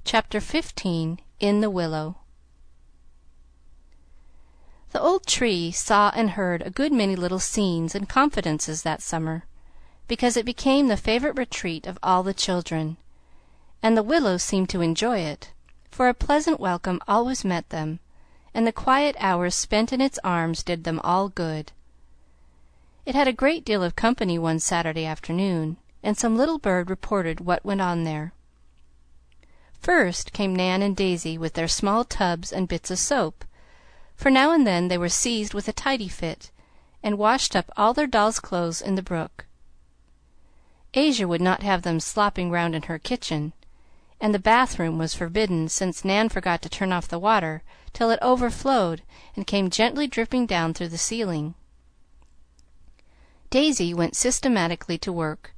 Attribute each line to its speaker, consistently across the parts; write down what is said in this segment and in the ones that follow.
Speaker 1: Chapter 15 in the Willow. The old tree saw and heard a good many little scenes and confidences that summer, because it became the favorite retreat of all the children, and the willow seemed to enjoy it, for a pleasant welcome always met them, and the quiet hours spent in its arms did them all good. It had a great deal of company one Saturday afternoon, and some little bird reported what went on there. First came Nan and Daisy with their small tubs and bits of soap, for now and then they were seized with a tidy fit, and washed up all their dolls' clothes in the brook. Asia would not have them slopping round in her kitchen, and the bathroom was forbidden, since Nan forgot to turn off the water till it overflowed and came gently dripping down through the ceiling. Daisy went systematically to work,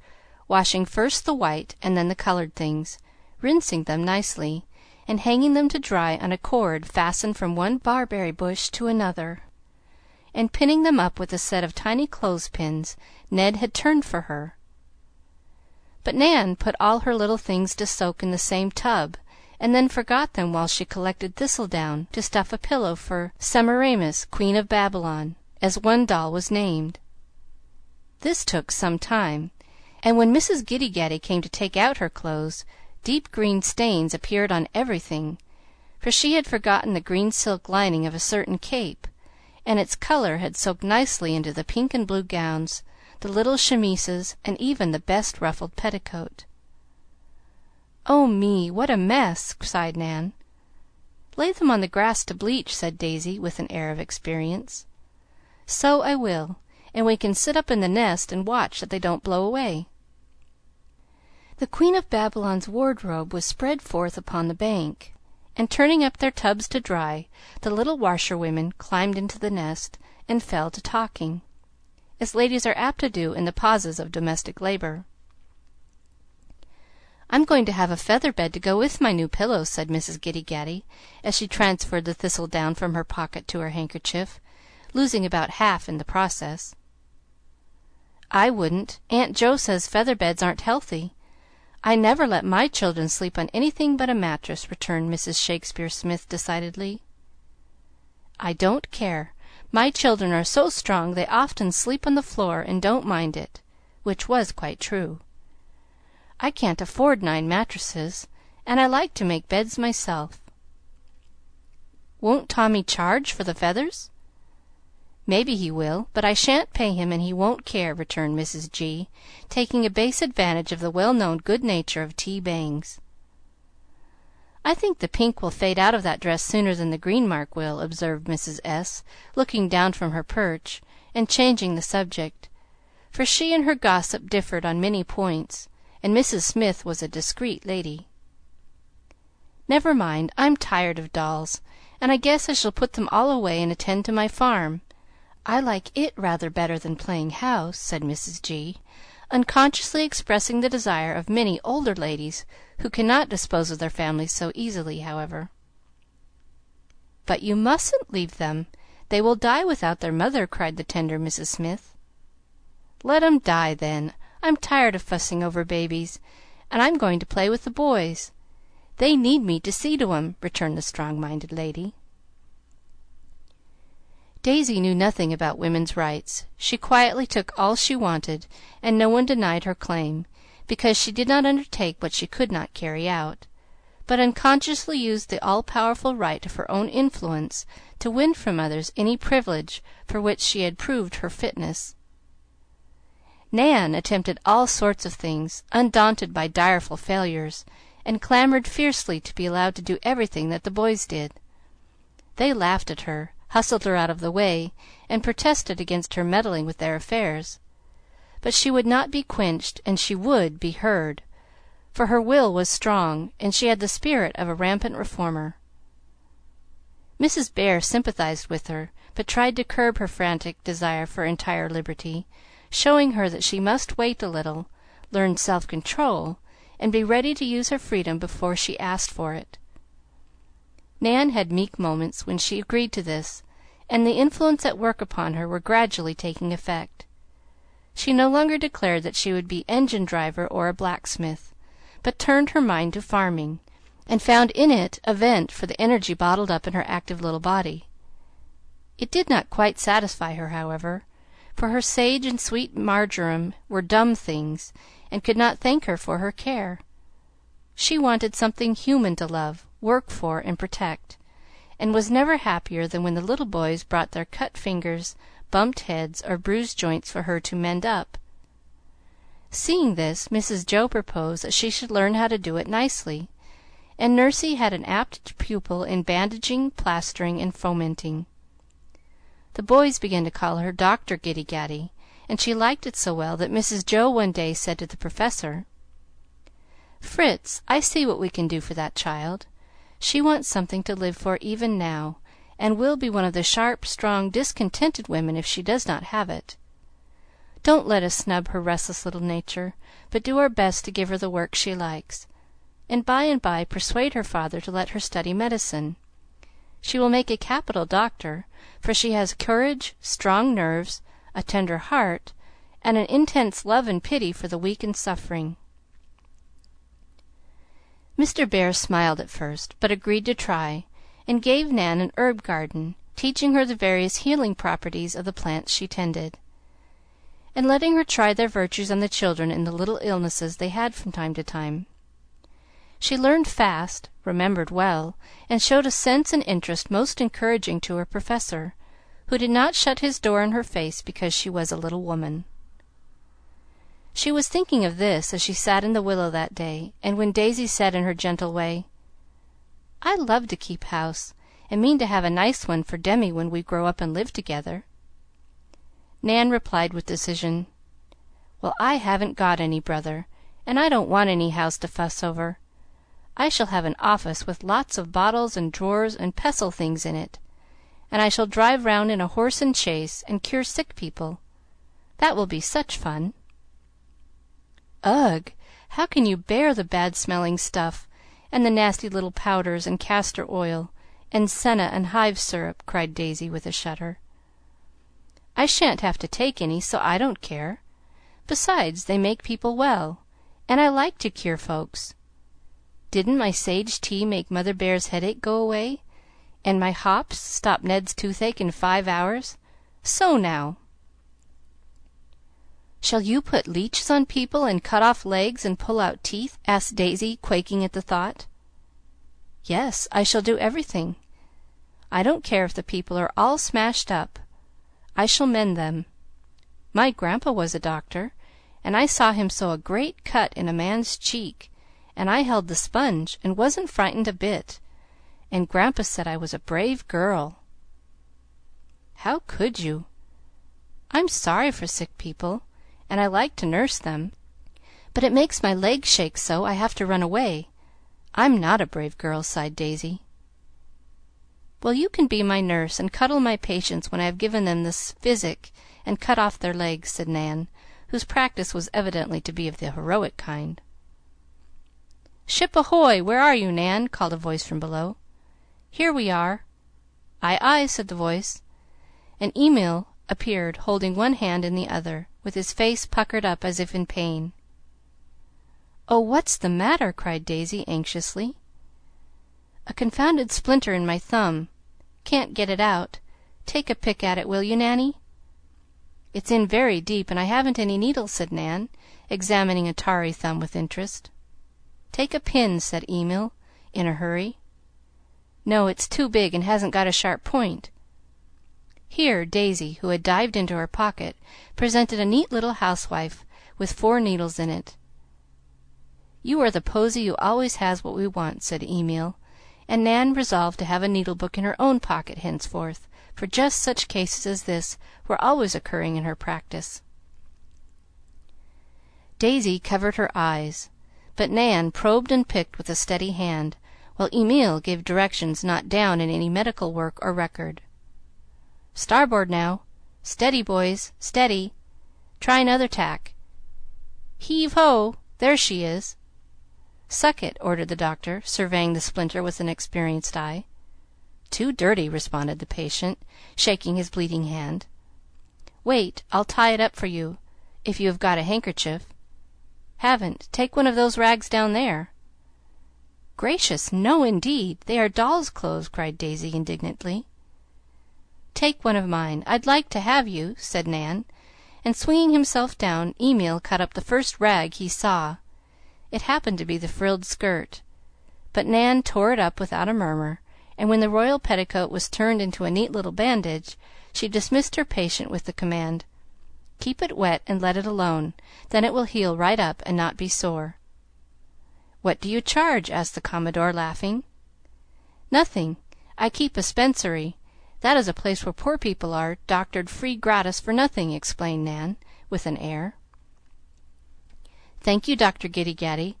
Speaker 1: washing first the white and then the colored things, rinsing them nicely, and hanging them to dry on a cord fastened from one barberry bush to another, and pinning them up with a set of tiny clothespins Ned had turned for her. But Nan put all her little things to soak in the same tub, and then forgot them while she collected thistledown to stuff a pillow for Semiramis, Queen of Babylon, as one doll was named. This took some time, and when Mrs. Giddy-Gaddy came to take out her clothes, deep green stains appeared on everything, for she had forgotten the green silk lining of a certain cape, and its color had soaked nicely into the pink and blue gowns, the little chemises, and even the best ruffled petticoat. "Oh me, what a mess!" sighed Nan. "Lay them on the grass to bleach," said Daisy, with an air of experience. "So I will, and we can sit up in the nest and watch that they don't blow away." The Queen of Babylon's wardrobe was spread forth upon the bank, and turning up their tubs to dry, the little washerwomen climbed into the nest and fell to talking, as ladies are apt to do in the pauses of domestic labor. "I'm going to have a feather bed to go with my new pillows," said Mrs. Giddy-Gaddy, as she transferred the thistledown from her pocket to her handkerchief, losing about half in the process. "I wouldn't. Aunt Jo says feather beds aren't healthy. I never let my children sleep on anything but a mattress," returned Mrs. Shakespeare Smith decidedly. "I don't care. My children are so strong they often sleep on the floor and don't mind it," which was quite true. "I can't afford 9 mattresses, and I like to make beds myself." "Won't Tommy charge for the feathers?" "Maybe he will, but I shan't pay him, and he won't care," returned Mrs. G., taking a base advantage of the well-known good nature of T. Bangs. "I think the pink will fade out of that dress sooner than the green mark will," observed Mrs. S., looking down from her perch, and changing the subject, for she and her gossip differed on many points, and Mrs. Smith was a discreet lady. "Never mind, I'm tired of dolls, and I guess I shall put them all away and attend to my farm. I like it rather better than playing house," said Mrs. G., unconsciously expressing the desire of many older ladies who cannot dispose of their families so easily, however. "But you mustn't leave them. They will die without their mother," cried the tender Mrs. Smith. "Let 'em die, then. I'm tired of fussing over babies, and I'm going to play with the boys. They need me to see to 'em," returned the strong-minded lady. Daisy knew nothing about women's rights. She quietly took all she wanted, and no one denied her claim, because she did not undertake what she could not carry out, but unconsciously used the all-powerful right of her own influence to win from others any privilege for which she had proved her fitness. Nan attempted all sorts of things, undaunted by direful failures, and clamored fiercely to be allowed to do everything that the boys did. They laughed at her, hustled her out of the way, and protested against her meddling with their affairs. But she would not be quenched, and she would be heard, for her will was strong, and she had the spirit of a rampant reformer. Mrs. Bear sympathized with her, but tried to curb her frantic desire for entire liberty, showing her that she must wait a little, learn self-control, and be ready to use her freedom before she asked for it. Nan had meek moments when she agreed to this, and the influence at work upon her were gradually taking effect. She no longer declared that she would be engine driver or a blacksmith, but turned her mind to farming, and found in it a vent for the energy bottled up in her active little body. It did not quite satisfy her, however, for her sage and sweet marjoram were dumb things, and could not thank her for her care. She wanted something human to love, work for, and protect, and was never happier than when the little boys brought their cut fingers, bumped heads, or bruised joints for her to mend up. Seeing this, Mrs. Joe proposed that she should learn how to do it nicely, and Nursey had an apt pupil in bandaging, plastering, and fomenting. The boys began to call her Dr. Giddy Gaddy, and she liked it so well that Mrs. Joe one day said to the Professor, "Fritz, I see what we can do for that child. She wants something to live for even now, and will be one of the sharp, strong, discontented women if she does not have it. Don't let us snub her restless little nature, but do our best to give her the work she likes, and by persuade her father to let her study medicine. She will make a capital doctor, for she has courage, strong nerves, a tender heart, and an intense love and pity for the weak and suffering." Mr. Bear smiled at first, but agreed to try, and gave Nan an herb garden, teaching her the various healing properties of the plants she tended, and letting her try their virtues on the children in the little illnesses they had from time to time. She learned fast, remembered well, and showed a sense and interest most encouraging to her professor, who did not shut his door in her face because she was a little woman. She was thinking of this as she sat in the willow that day, and when Daisy said in her gentle way, "I love to keep house, and mean to have a nice one for Demi when we grow up and live together," Nan replied with decision, "Well, I haven't got any brother, and I don't want any house to fuss over. I shall have an office with lots of bottles and drawers and pestle things in it, and I shall drive round in a horse and chaise and cure sick people. That will be such fun." "Ugh! How can you bear the bad-smelling stuff, and the nasty little powders and castor oil, and senna and hive syrup?" cried Daisy with a shudder. "I shan't have to take any, so I don't care. Besides, they make people well, and I like to cure folks. Didn't my sage tea make Mother Bear's headache go away, and my hops stop Ned's toothache in 5 hours? So now!" "Shall you put leeches on people and cut off legs and pull out teeth?" asked Daisy, quaking at the thought. "Yes, I shall do everything. I don't care if the people are all smashed up. I shall mend them. My grandpa was a doctor, and I saw him sew a great cut in a man's cheek, and I held the sponge and wasn't frightened a bit, and grandpa said I was a brave girl." "How could you?" "I'm sorry for sick people, and I like to nurse them, but it makes my legs shake so I have to run away. I'm not a brave girl," sighed Daisy. "Well, you can be my nurse and cuddle my patients when I have given them this physic and cut off their legs," said Nan, whose practice was evidently to be of the heroic kind. "Ship ahoy! Where are you, Nan?" called a voice from below. "Here we are." "Aye, aye," said the voice, and Emil appeared, holding one hand in the other, with his face puckered up as if in pain. "Oh, what's the matter?" cried Daisy anxiously. "A confounded splinter in my thumb. Can't get it out. Take a pick at it, will you, Nanny?" "It's in very deep, and I haven't any needles," said Nan, examining a tarry thumb with interest. "Take a pin," said Emil, in a hurry. "No, it's too big and hasn't got a sharp point." Here Daisy, who had dived into her pocket, presented a neat little housewife with 4 needles in it. "You are the posy who always has what we want," said Emil, and Nan resolved to have a needlebook in her own pocket henceforth, for just such cases as this were always occurring in her practice. Daisy covered her eyes, but Nan probed and picked with a steady hand, while Emil gave directions not down in any medical work or record. "Starboard now! Steady, boys, steady! Try another tack! Heave ho! There she is!" "Suck it," ordered the doctor, surveying the splinter with an experienced eye. "Too dirty," responded the patient, shaking his bleeding hand. "Wait, I'll tie it up for you, if you have got a handkerchief." "Haven't. Take one of those rags down there." Gracious, no, indeed! They are dolls' clothes," cried Daisy indignantly. "Take one of mine. I'd like to have you," said Nan, and swinging himself down, Emil caught up the first rag he saw. It happened to be the frilled skirt, but Nan tore it up without a murmur, and when the royal petticoat was turned into a neat little bandage, she dismissed her patient with the command, "Keep it wet and let it alone. Then it will heal right up and not be sore." "What do you charge?" asked the Commodore, laughing. "Nothing. I keep a spencery. That is a place where poor people are doctored free gratis for nothing," explained Nan, with an air. "Thank you, Dr. Giddy Gaddy.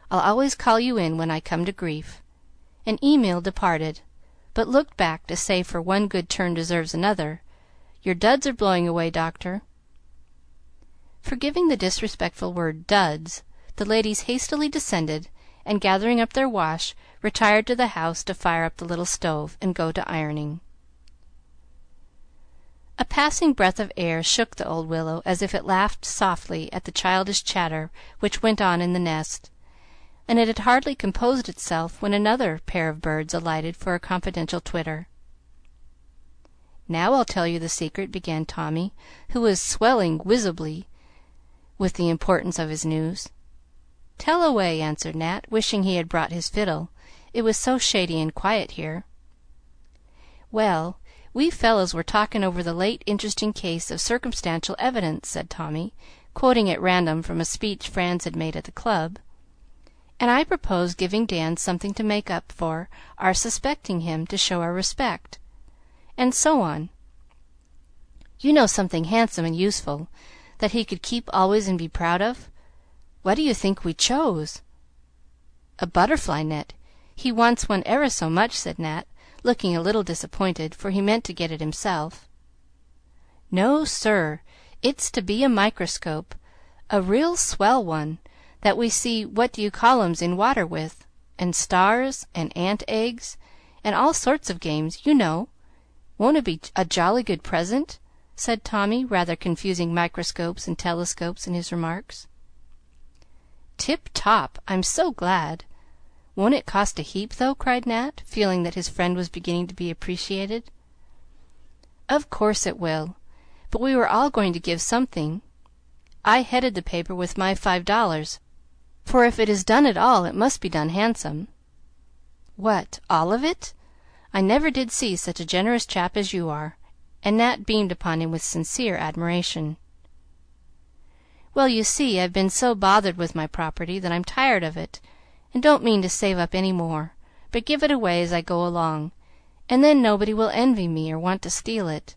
Speaker 1: I'll always call you in when I come to grief." And Emil departed, but looked back to say, for one good turn deserves another, "Your duds are blowing away, doctor." Forgiving the disrespectful word "duds," the ladies hastily descended, and gathering up their wash, retired to the house to fire up the little stove and go to ironing. A passing breath of air shook the old willow as if it laughed softly at the childish chatter which went on in the nest, and it had hardly composed itself when another pair of birds alighted for a confidential twitter. "Now I'll tell you the secret," began Tommy, who was swelling visibly with the importance of his news. "Tell away," answered Nat, wishing he had brought his fiddle, it was so shady and quiet here. "Well, we fellows were talking over the late interesting case of circumstantial evidence," said Tommy, quoting at random from a speech Franz had made at the club, "and I propose giving Dan something to make up for our suspecting him, to show our respect, and so on. You know, something handsome and useful, that he could keep always and be proud of. What do you think we chose?" "A butterfly net. He wants one ever so much," said Nat, looking a little disappointed, for he meant to get it himself. "No, sir. It's to be a microscope, a real swell one, that we see what do you call 'ems in water with, and stars, and ant eggs, and all sorts of games, you know. Won't it be a jolly good present?" said Tommy, rather confusing microscopes and telescopes in his remarks. "Tip top. I'm so glad. Won't it cost a heap, though?" cried Nat, feeling that his friend was beginning to be appreciated. "Of course it will, but we were all going to give something. I headed the paper with my $5, for if it is done at all it must be done handsome." "What, all of it? I never did see such a generous chap as you are," and Nat beamed upon him with sincere admiration. "Well, you see, I've been so bothered with my property that I'm tired of it, and don't mean to save up any more, but give it away as I go along, and then nobody will envy me or want to steal it,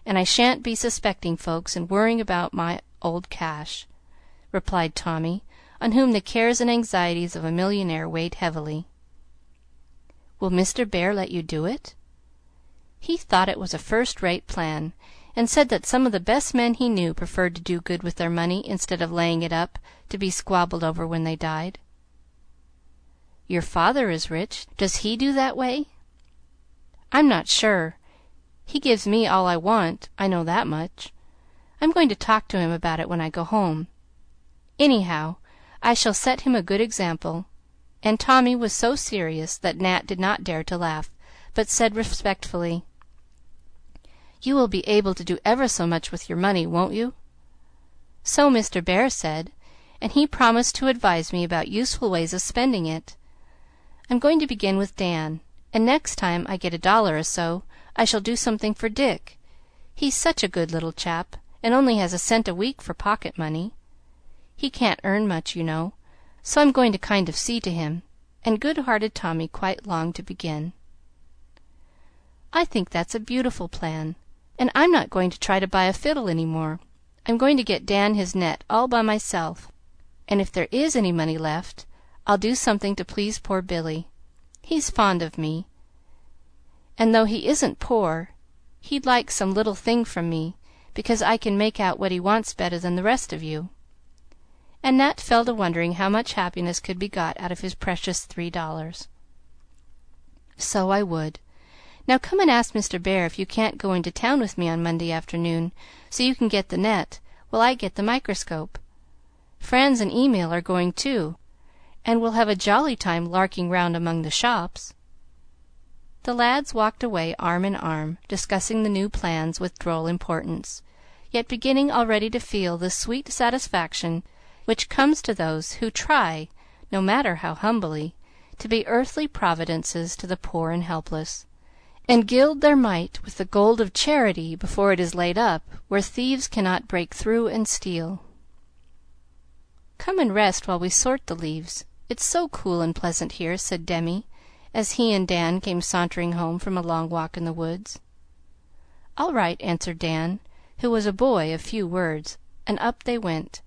Speaker 1: and I shan't be suspecting folks and worrying about my old cash," replied Tommy, on whom the cares and anxieties of a millionaire weighed heavily. "Will Mr. Bear let you do it?" He thought it was a first-rate plan, and said that some of the best men he knew preferred to do good with their money instead of laying it up to be squabbled over when they died. "Your father is rich. Does he do that way?" "I'm not sure. He gives me all I want, I know that much. I'm going to talk to him about it when I go home. Anyhow, I shall set him a good example," and Tommy was so serious that Nat did not dare to laugh, but said respectfully, "You will be able to do ever so much with your money, won't you?" "So Mr. Bear said, and he promised to advise me about useful ways of spending it. I'm going to begin with Dan, and next time I get $1 or so I shall do something for Dick. He's such a good little chap, and only has a cent a week for pocket money. He can't earn much, you know, so I'm going to kind of see to him," and good-hearted Tommy quite longed to begin. "I think that's a beautiful plan, and I'm not going to try to buy a fiddle any more. I'm going to get Dan his net all by myself, and if there is any money left, I'll do something to please poor Billy. He's fond of me, and though he isn't poor, he'd like some little thing from me, because I can make out what he wants better than the rest of you." And Nat fell to wondering how much happiness could be got out of his precious $3. "So I would. Now come and ask Mr. Bear if you can't go into town with me on Monday afternoon, so you can get the net, while I get the microscope. Franz and Emil are going too, and we'll have a jolly time larking round among the shops." The lads walked away arm in arm, discussing the new plans with droll importance, yet beginning already to feel the sweet satisfaction which comes to those who try, no matter how humbly, to be earthly providences to the poor and helpless, and gild their mite with the gold of charity before it is laid up where thieves cannot break through and steal. "Come and rest while we sort the leaves. It's so cool and pleasant here," said Demi, as he and Dan came sauntering home from a long walk in the woods. "All right," answered Dan, who was a boy of few words, and up they went.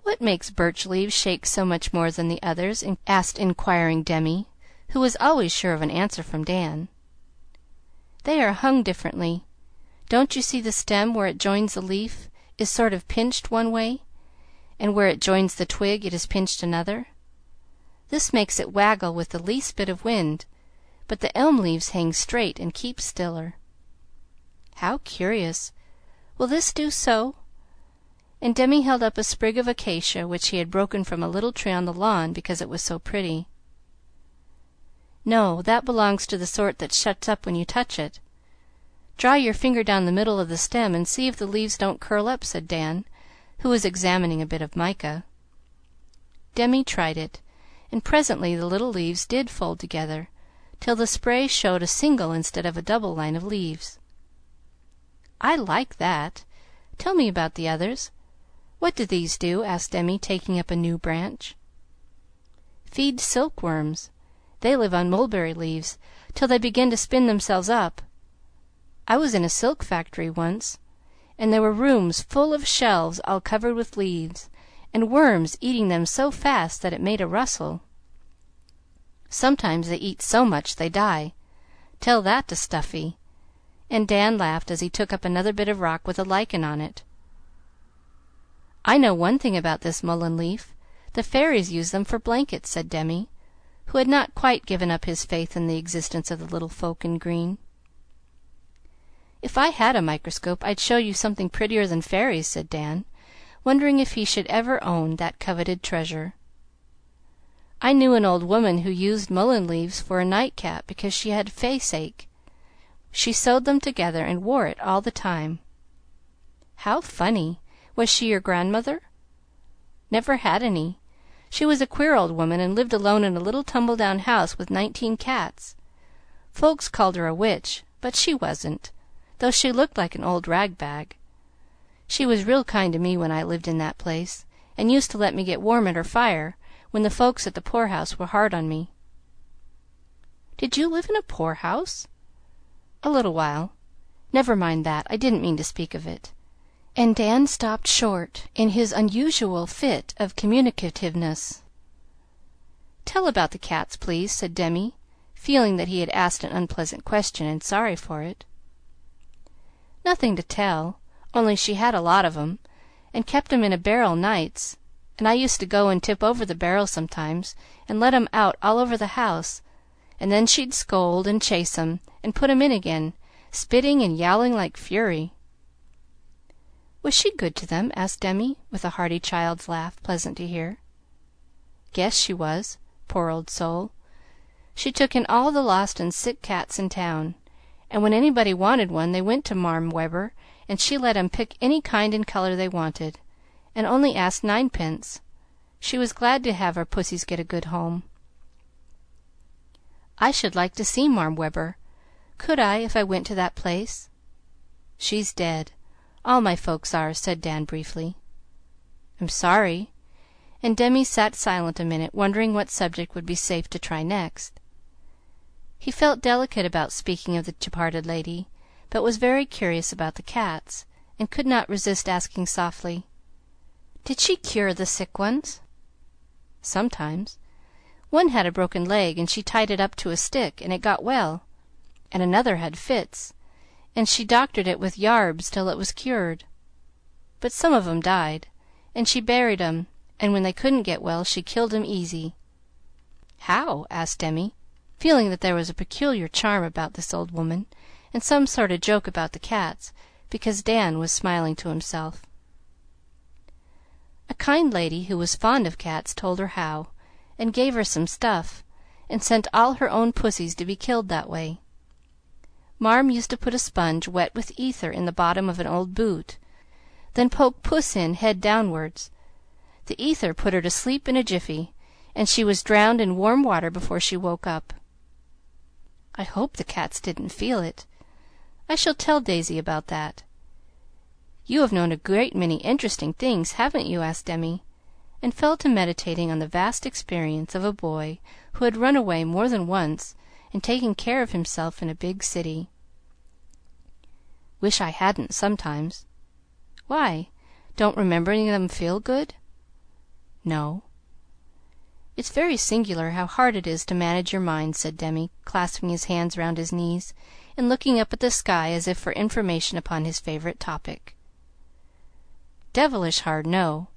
Speaker 1: "What makes birch leaves shake so much more than the others?" asked inquiring Demi, who was always sure of an answer from Dan. "They are hung differently. Don't you see the stem where it joins the leaf is sort of pinched one way, and where it joins the twig it is pinched another? This makes it waggle with the least bit of wind, but the elm leaves hang straight and keep stiller." "How curious! Will this do so?" And Demi held up a sprig of acacia which he had broken from a little tree on the lawn because it was so pretty. "No, that belongs to the sort that shuts up when you touch it. Draw your finger down the middle of the stem and see if the leaves don't curl up," said Dan, who was examining a bit of mica. Demi tried it, and presently the little leaves did fold together, till the spray showed a single instead of a double line of leaves. "I like that. Tell me about the others. What do these do?" asked Demi, taking up a new branch. "Feed silkworms. They live on mulberry leaves till they begin to spin themselves up. I was in a silk factory once, and there were rooms full of shelves all covered with leaves, and worms eating them so fast that it made a rustle. Sometimes they eat so much they die. Tell that to Stuffy." And Dan laughed as he took up another bit of rock with a lichen on it. "I know one thing about this mullein leaf. The fairies use them for blankets," said Demi, who had not quite given up his faith in the existence of the little folk in green. "If I had a microscope, I'd show you something prettier than fairies," said Dan, wondering if he should ever own that coveted treasure. "I knew an old woman who used mullein leaves for a nightcap because she had faceache. She sewed them together and wore it all the time." "How funny! Was she your grandmother?" "Never had any. She was a queer old woman, and lived alone in a little tumble-down house with 19 cats. Folks called her a witch, but she wasn't, though she looked like an old rag-bag. She was real kind to me when I lived in that place, and used to let me get warm at her fire when the folks at the poorhouse were hard on me." "Did you live in a poorhouse?" "A little while. Never mind that. I didn't mean to speak of it." And Dan stopped short in his unusual fit of communicativeness. "Tell about the cats, please," said Demi, feeling that he had asked an unpleasant question, and sorry for it. "Nothing to tell, only she had a lot of 'em, and kept 'em in a barrel nights, and I used to go and tip over the barrel sometimes, and let 'em out all over the house, and then she'd scold and chase 'em, and put 'em in again, spitting and yowling like fury." "Was she good to them?" asked Demi, with a hearty child's laugh, pleasant to hear. "Guess she was. Poor old soul! She took in all the lost and sick cats in town, and when anybody wanted one they went to Marm Weber, and she let 'em pick any kind and color they wanted, and only asked 9d. She was glad to have her pussies get a good home." "I should like to see Marm Weber. Could I if I went to that place?" "She's dead. All my folks are," said Dan briefly. "I'm sorry." And Demi sat silent a minute, wondering what subject would be safe to try next. He felt delicate about speaking of the departed lady, but was very curious about the cats, and could not resist asking softly, "Did she cure the sick ones?" "Sometimes. One had a broken leg, and she tied it up to a stick, and it got well, and another had fits, and she doctored it with yarbs till it was cured. But some of 'em died, and she buried 'em, and when they couldn't get well she killed 'em easy." "How?" asked Demi, feeling that there was a peculiar charm about this old woman, and some sort of joke about the cats, because Dan was smiling to himself. "A kind lady who was fond of cats told her how, and gave her some stuff, and sent all her own pussies to be killed that way. Marm used to put a sponge wet with ether in the bottom of an old boot, then poke Puss in head downwards. The ether put her to sleep in a jiffy, and she was drowned in warm water before she woke up. I hope the cats didn't feel it. I shall tell Daisy about that. You have known a great many interesting things, haven't you?" asked Demi, and fell to meditating on the vast experience of a boy who had run away more than once and taken care of himself in a big city. "Wish I hadn't sometimes." "Why? Don't remembering them feel good?" "No." "It's very singular how hard it is to manage your mind," said Demi, clasping his hands round his knees and looking up at the sky as if for information upon his favorite topic. "Devilish hard, no."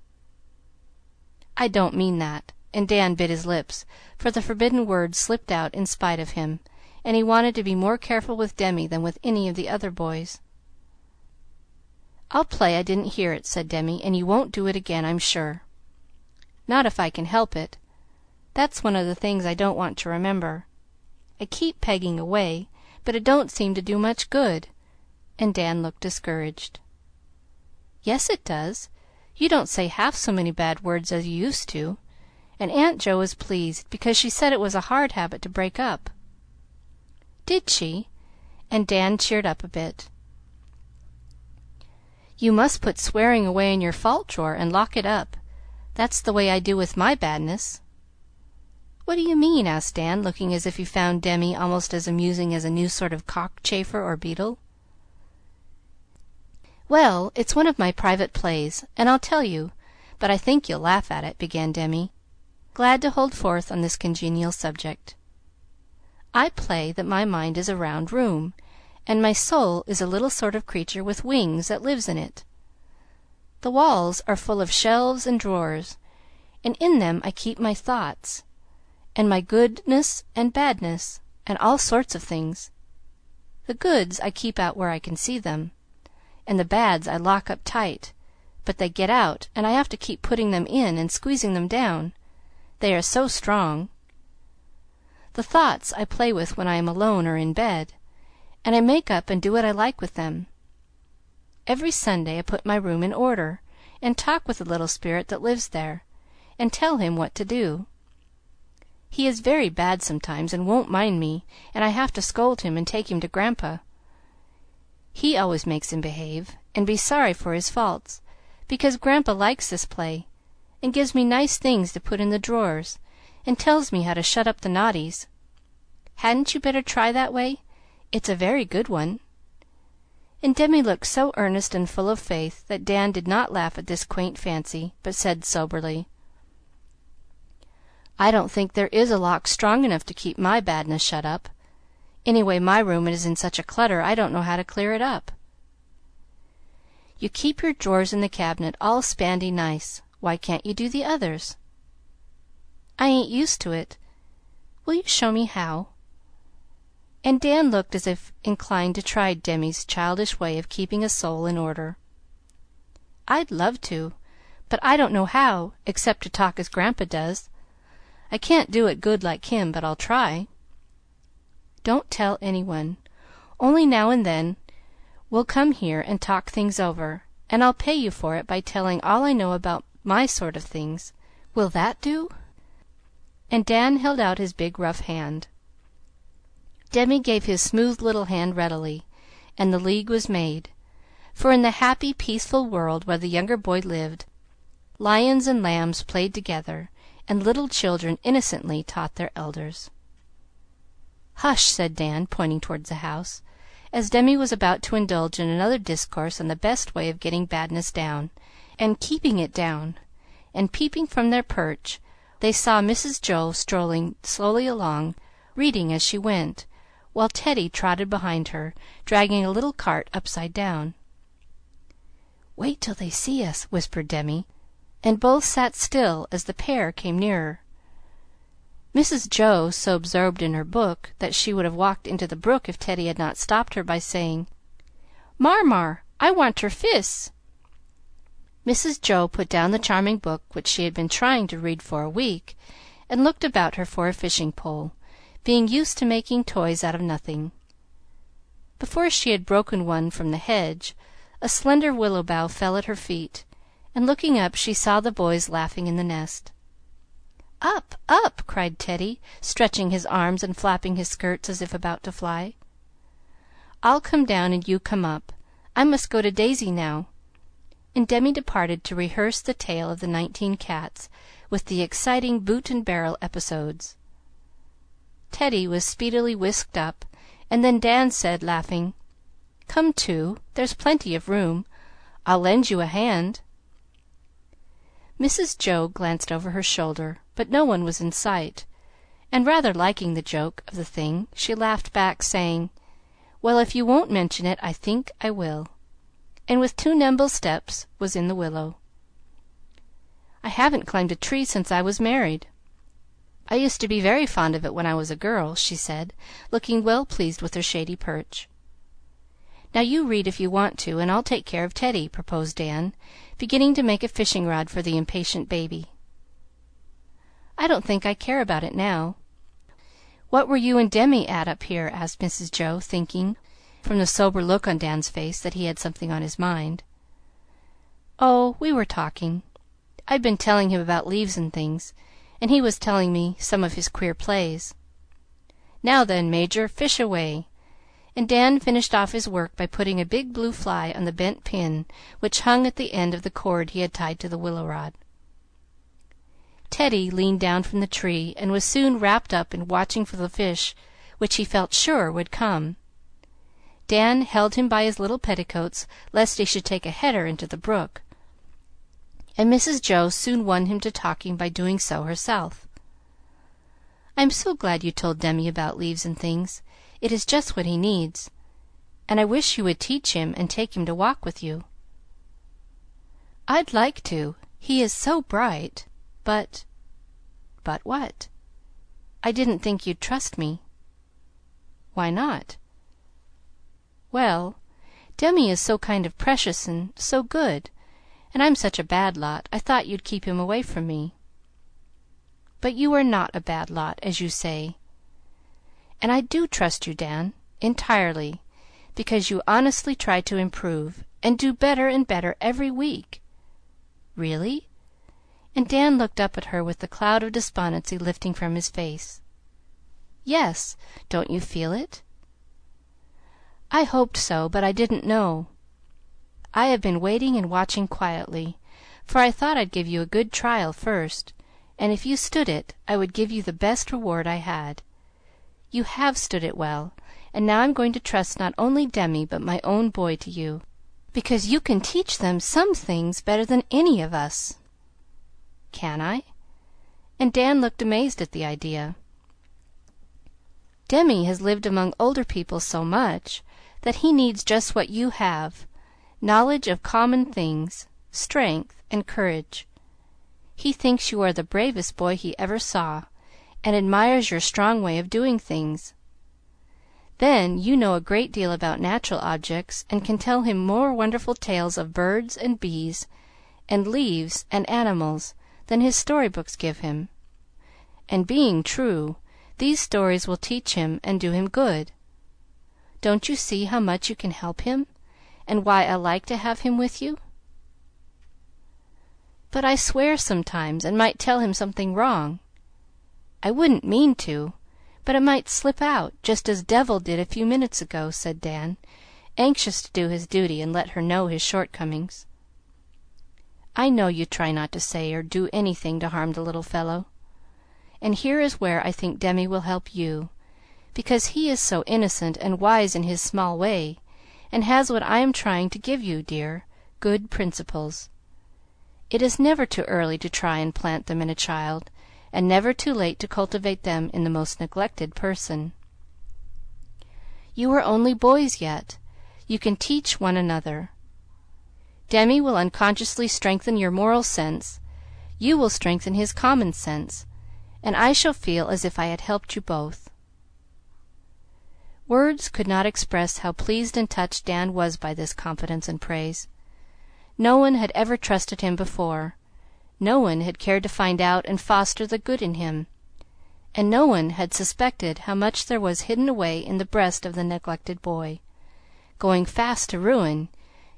Speaker 1: "I don't mean that," and Dan bit his lips, for the forbidden word slipped out in spite of him, and he wanted to be more careful with Demi than with any of the other boys. "I'll play I didn't hear it," said Demi, "and you won't do it again, I'm sure." "Not if I can help it. That's one of the things I don't want to remember. I keep pegging away, but it don't seem to do much good," and Dan looked discouraged. "Yes, it does. You don't say half so many bad words as you used to, and Aunt Jo was pleased because she said it was a hard habit to break up." "Did she?" and Dan cheered up a bit. "You must put swearing away in your fault drawer and lock it up. That's the way I do with my badness." "What do you mean?" asked Dan, looking as if he found Demi almost as amusing as a new sort of cockchafer or beetle. "Well, it's one of my private plays, and I'll tell you, but I think you'll laugh at it," began Demi, glad to hold forth on this congenial subject. "I play that my mind is a round room, and my soul is a little sort of creature with wings that lives in it. The walls are full of shelves and drawers, and in them I keep my thoughts, and my goodness and badness, and all sorts of things. The goods I keep out where I can see them, and the bads I lock up tight, but they get out, and I have to keep putting them in and squeezing them down, they are so strong. The thoughts I play with when I am alone or in bed, and I make up and do what I like with them. Every Sunday I put my room in order, and talk with the little spirit that lives there, and tell him what to do. He is very bad sometimes, and won't mind me, and I have to scold him and take him to Grandpa. He always makes him behave, and be sorry for his faults, because Grandpa likes this play, and gives me nice things to put in the drawers, and tells me how to shut up the naughties. Hadn't you better try that way? It's a very good one." And Demi looked so earnest and full of faith that Dan did not laugh at this quaint fancy, but said soberly, "I don't think there is a lock strong enough to keep my badness shut up. Anyway, my room is in such a clutter I don't know how to clear it up." "You keep your drawers in the cabinet all spandy nice. Why can't you do the others?" "I ain't used to it. Will you show me how?" And Dan looked as if inclined to try Demi's childish way of keeping a soul in order. "I'd love to, but I don't know how, except to talk as Grandpa does. I can't do it good like him, but I'll try." "Don't tell any one. Only now and then we'll come here and talk things over, and I'll pay you for it by telling all I know about my sort of things. Will that do?" And Dan held out his big rough hand. Demi gave his smooth little hand readily, and the league was made, for in the happy, peaceful world where the younger boy lived, lions and lambs played together, and little children innocently taught their elders. "Hush!" said Dan, pointing towards the house, as Demi was about to indulge in another discourse on the best way of getting badness down, and keeping it down, and peeping from their perch, they saw Mrs. Jo strolling slowly along, reading as she went, while Teddy trotted behind her, dragging a little cart upside down. "Wait till they see us," whispered Demi, and both sat still as the pair came nearer. Mrs. Jo so absorbed in her book that she would have walked into the brook if Teddy had not stopped her by saying, "Mar, I want ter fiss." Mrs. Joe put down the charming book which she had been trying to read for a week, and looked about her for a fishing pole, being used to making toys out of nothing. Before she had broken one from the hedge, a slender willow bough fell at her feet, and looking up she saw the boys laughing in the nest. "Up, up!" cried Teddy, stretching his arms and flapping his skirts as if about to fly. "I'll come down and you come up. I must go to Daisy now." And Demi departed to rehearse the tale of the 19 cats, with the exciting boot and barrel episodes. Teddy was speedily whisked up, and then Dan said, laughing, "Come too. There's plenty of room. I'll lend you a hand." Mrs. Joe glanced over her shoulder, but no one was in sight, and rather liking the joke of the thing, she laughed back, saying, "Well, if you won't mention it, I think I will," and with 2 nimble steps was in the willow. "I haven't climbed a tree since I was married. I used to be very fond of it when I was a girl," she said, looking well pleased with her shady perch. "Now you read if you want to, and I'll take care of Teddy," proposed Dan, beginning to make a fishing rod for the impatient baby. "I don't think I care about it now." "What were you and Demi at up here?" asked Mrs. Joe, thinking, from the sober look on Dan's face, that he had something on his mind. "Oh, we were talking. I'd been telling him about Leaves and Things, and he was telling me some of his queer plays. Now then, Major, fish away." And Dan finished off his work by putting a big blue fly on the bent pin which hung at the end of the cord he had tied to the willow rod. Teddy leaned down from the tree and was soon wrapped up in watching for the fish which he felt sure would come. Dan held him by his little petticoats lest he should take a header into the brook, and Mrs. Joe soon won him to talking by doing so herself. "I'm so glad you told Demi about Leaves and Things. It is just what he needs, and I wish you would teach him and take him to walk with you." "I'd like to. He is so bright. But—" "But what?" "I didn't think you'd trust me." "Why not?" "Well, Demi is so kind of precious and so good, and I'm such a bad lot, I thought you'd keep him away from me." "But you are not a bad lot, as you say. And I do trust you, Dan, entirely, because you honestly try to improve, and do better and better every week." "Really?" And Dan looked up at her with the cloud of despondency lifting from his face. "Yes. Don't you feel it?" "I hoped so, but I didn't know. I have been waiting and watching quietly, for I thought I'd give you a good trial first, and if you stood it, I would give you the best reward I had. You have stood it well, and now I'm going to trust not only Demi but my own boy to you, because you can teach them some things better than any of us." "Can I?" And Dan looked amazed at the idea. "Demi has lived among older people so much that he needs just what you have, knowledge of common things, strength, and courage. He thinks you are the bravest boy he ever saw, and admires your strong way of doing things. Then you know a great deal about natural objects, and can tell him more wonderful tales of birds and bees and leaves and animals than his story books give him. And being true, these stories will teach him and do him good. Don't you see how much you can help him, and why I like to have him with you?" "But I swear sometimes, and might tell him something wrong. I wouldn't mean to, but it might slip out, just as Devil did a few minutes ago," said Dan, anxious to do his duty and let her know his shortcomings. "I know you try not to say or do anything to harm the little fellow. And here is where I think Demi will help you, because he is so innocent and wise in his small way, and has what I am trying to give you, dear, good principles. It is never too early to try and plant them in a child, and never too late to cultivate them in the most neglected person. You are only boys yet. You can teach one another. Demi will unconsciously strengthen your moral sense, you will strengthen his common sense, and I shall feel as if I had helped you both." Words could not express how pleased and touched Dan was by this confidence and praise. No one had ever trusted him before. No one had cared to find out and foster the good in him, and no one had suspected how much there was hidden away in the breast of the neglected boy, going fast to ruin,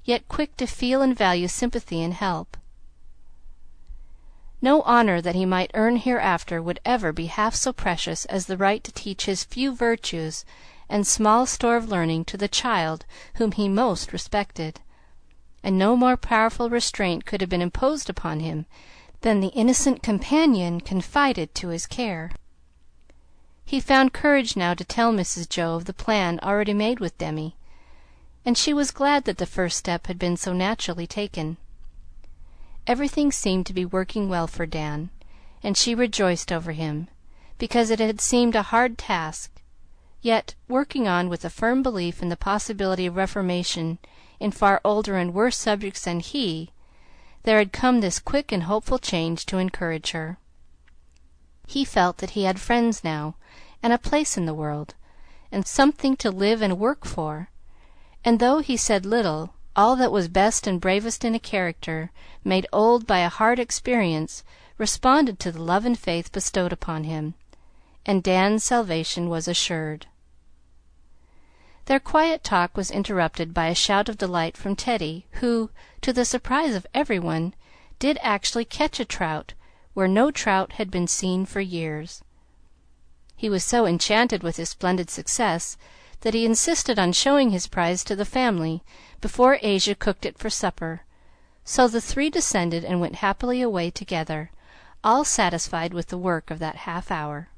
Speaker 1: yet quick to feel and value sympathy and help. No honor that he might earn hereafter would ever be half so precious as the right to teach his few virtues and small store of learning to the child whom he most respected, and no more powerful restraint could have been imposed upon him than the innocent companion confided to his care. He found courage now to tell Mrs. Joe of the plan already made with Demi, and she was glad that the first step had been so naturally taken. Everything seemed to be working well for Dan, and she rejoiced over him, because it had seemed a hard task, yet, working on with a firm belief in the possibility of reformation in far older and worse subjects than he, there had come this quick and hopeful change to encourage her. He felt that he had friends now, and a place in the world, and something to live and work for, and though he said little, all that was best and bravest in a character, made old by a hard experience, responded to the love and faith bestowed upon him, and Dan's salvation was assured. Their quiet talk was interrupted by a shout of delight from Teddy, who, to the surprise of every one, did actually catch a trout where no trout had been seen for years. He was so enchanted with his splendid success that he insisted on showing his prize to the family before Asia cooked it for supper, so the three descended and went happily away together, all satisfied with the work of that half hour.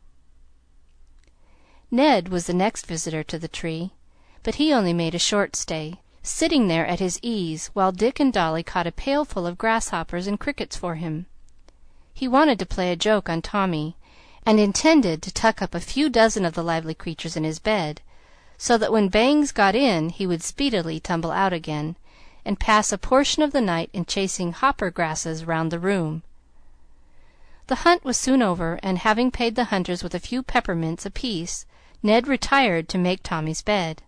Speaker 1: Ned was the next visitor to the tree, but he only made a short stay, sitting there at his ease while Dick and Dolly caught a pailful of grasshoppers and crickets for him. He wanted to play a joke on Tommy, and intended to tuck up a few dozen of the lively creatures in his bed, so that when Bangs got in he would speedily tumble out again, and pass a portion of the night in chasing hopper grasses round the room. The hunt was soon over, and having paid the hunters with a few peppermints apiece, Ned retired to make Tommy's bed.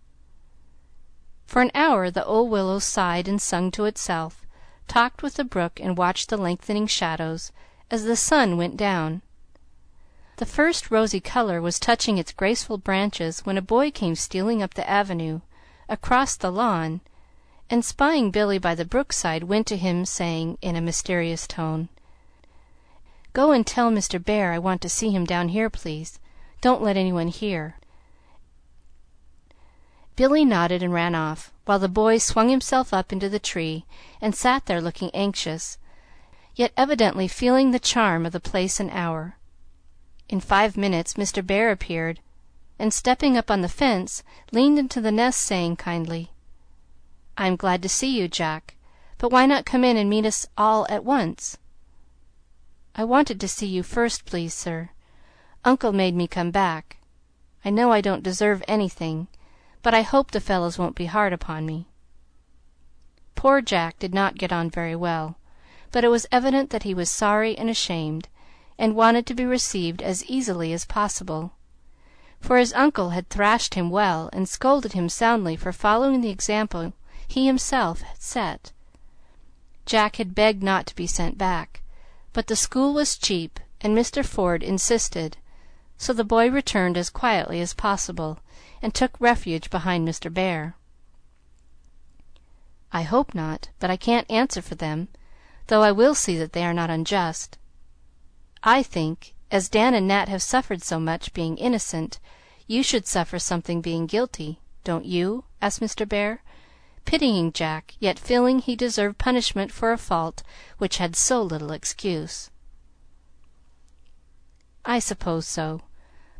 Speaker 1: For an hour the old willow sighed and sung to itself, talked with the brook, and watched the lengthening shadows as the sun went down. The first rosy color was touching its graceful branches when a boy came stealing up the avenue, across the lawn, and spying Billy by the brookside, went to him, saying, in a mysterious tone, "Go and tell Mr. Bear I want to see him down here, please. Don't let any one hear." Billy nodded and ran off, while the boy swung himself up into the tree and sat there looking anxious, yet evidently feeling the charm of the place and hour. In 5 minutes Mr. Bear appeared, and stepping up on the fence, leaned into the nest, saying kindly, "I am glad to see you, Jack, but why not come in and meet us all at once?" "I wanted to see you first, please, sir. Uncle made me come back. I know I don't deserve anything, but I hope the fellows won't be hard upon me." Poor Jack did not get on very well, but it was evident that he was sorry and ashamed, and wanted to be received as easily as possible, for his uncle had thrashed him well and scolded him soundly for following the example he himself had set. Jack had begged not to be sent back, but the school was cheap, and Mr. Ford insisted, so the boy returned as quietly as possible, and took refuge behind Mr. Bear. "I hope not, but I can't answer for them, though I will see that they are not unjust. I think, as Dan and Nat have suffered so much being innocent, you should suffer something being guilty, don't you?" asked Mr. Bear, pitying Jack, yet feeling he deserved punishment for a fault which had so little excuse. "I suppose so,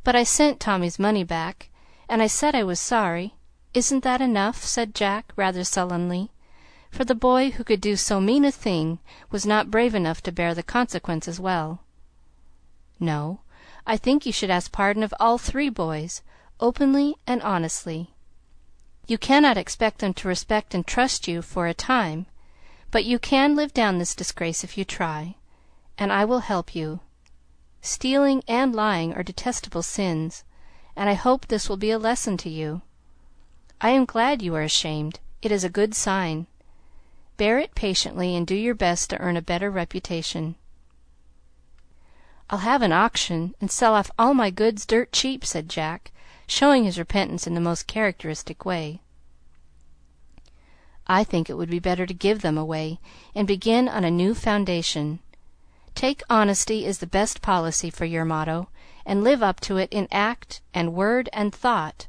Speaker 1: but I sent Tommy's money back, and I said I was sorry. Isn't that enough?" said Jack, rather sullenly, for the boy who could do so mean a thing was not brave enough to bear the consequences well. "No, I think you should ask pardon of all 3 boys, openly and honestly. You cannot expect them to respect and trust you for a time, but you can live down this disgrace if you try, and I will help you. Stealing and lying are detestable sins, and I hope this will be a lesson to you. I am glad you are ashamed. It is a good sign. Bear it patiently, and do your best to earn a better reputation." "I'll have an auction, and sell off all my goods dirt cheap," said Jack, showing his repentance in the most characteristic way. "I think it would be better to give them away, and begin on a new foundation. Take honesty is the best policy for your motto, and live up to it in act and word and thought.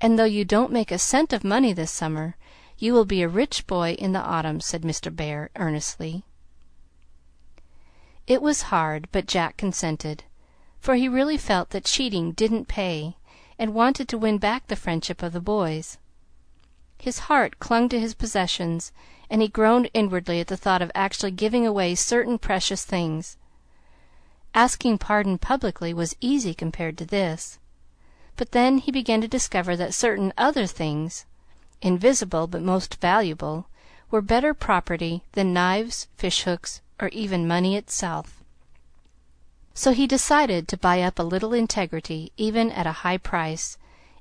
Speaker 1: And though you don't make a cent of money this summer, you will be a rich boy in the autumn," said Mr. Bear earnestly. It was hard, but Jack consented, for he really felt that cheating didn't pay, and wanted to win back the friendship of the boys. His heart clung to his possessions, and he groaned inwardly at the thought of actually giving away certain precious things. Asking pardon publicly was easy compared to this, but then he began to discover that certain other things, invisible but most valuable, were better property than knives, fishhooks, or even money itself. So he decided to buy up a little integrity, even at a high price,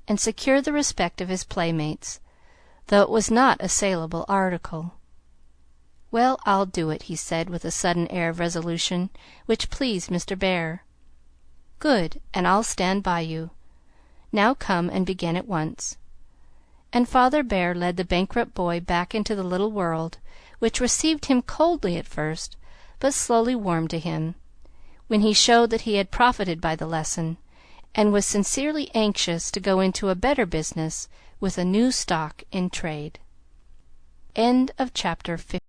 Speaker 1: and secure the respect of his playmates, though it was not a saleable article. "Well, I'll do it," he said, with a sudden air of resolution, which pleased Mr. Bear. "Good, and I'll stand by you. Now come and begin at once." And Father Bear led the bankrupt boy back into the little world, which received him coldly at first, but slowly warmed to him, when he showed that he had profited by the lesson, and was sincerely anxious to go into a better business with a new stock in trade. Chapter 15.